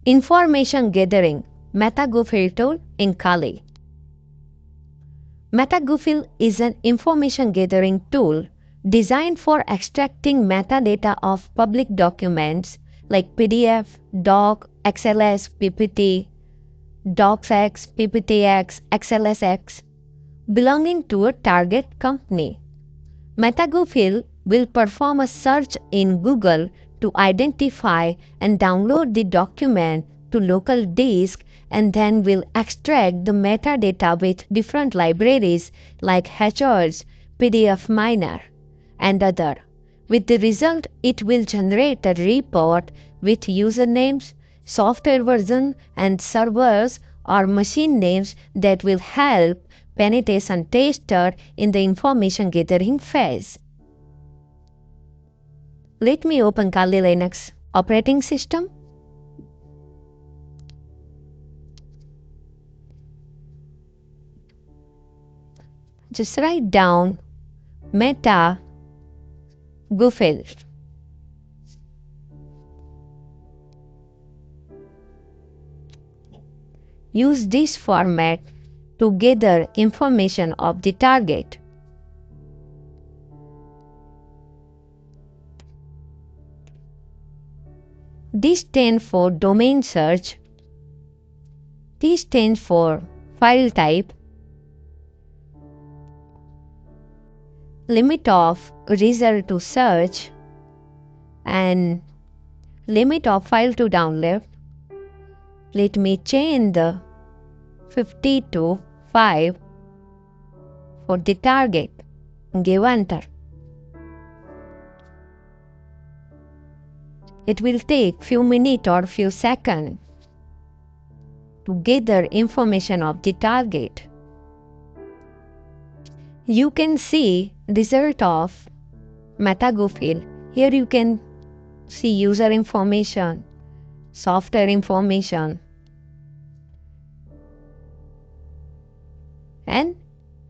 Information gathering Metagoofil tool in Kali. Metagoofil is an information gathering tool designed for extracting metadata of public documents like PDF, doc, XLS, PPT, docx, pptx, xlsx belonging to a target company. Metagoofil will perform a search in Google to identify and download the document to local disk, and then will extract the metadata with different libraries like HORS, PDF Miner, and other. With the result, it will generate a report with usernames, software version, and servers or machine names that will help penetration tester in the information gathering phase. Let me open Kali Linux operating system. Just write down Metagoofil. Use this format to gather information of the target. This stands for domain search. This stands for file type. Limit of result to search and limit of file to download. Let me change the 50 to 5 for the target. Give enter. It will take few minutes or few seconds to gather information of the target. You can see result of Metagoofil. Here you can see user information, software information, and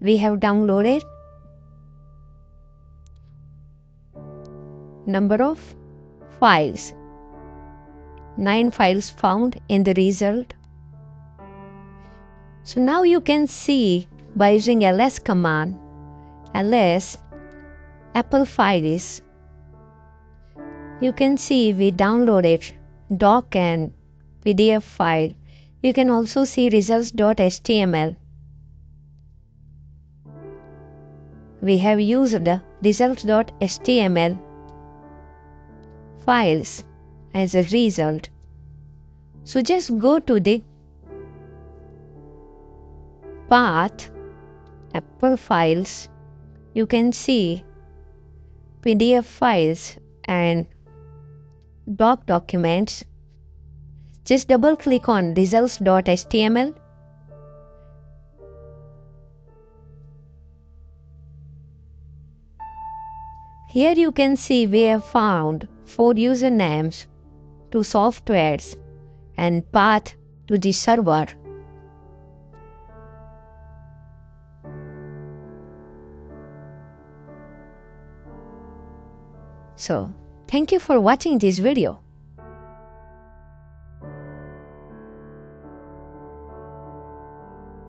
we have downloaded number of files. 9 files found in the result. So now you can see by using ls command, ls apple files, you can see we downloaded doc and PDF file. You can also see results.html. We have used the results.html files as a result. So just go to the path Apple files. You can see PDF files and doc documents. Just double click on results.html. Here you can see we have found 4 usernames, 2 softwares, and path to the server. So, thank you for watching this video.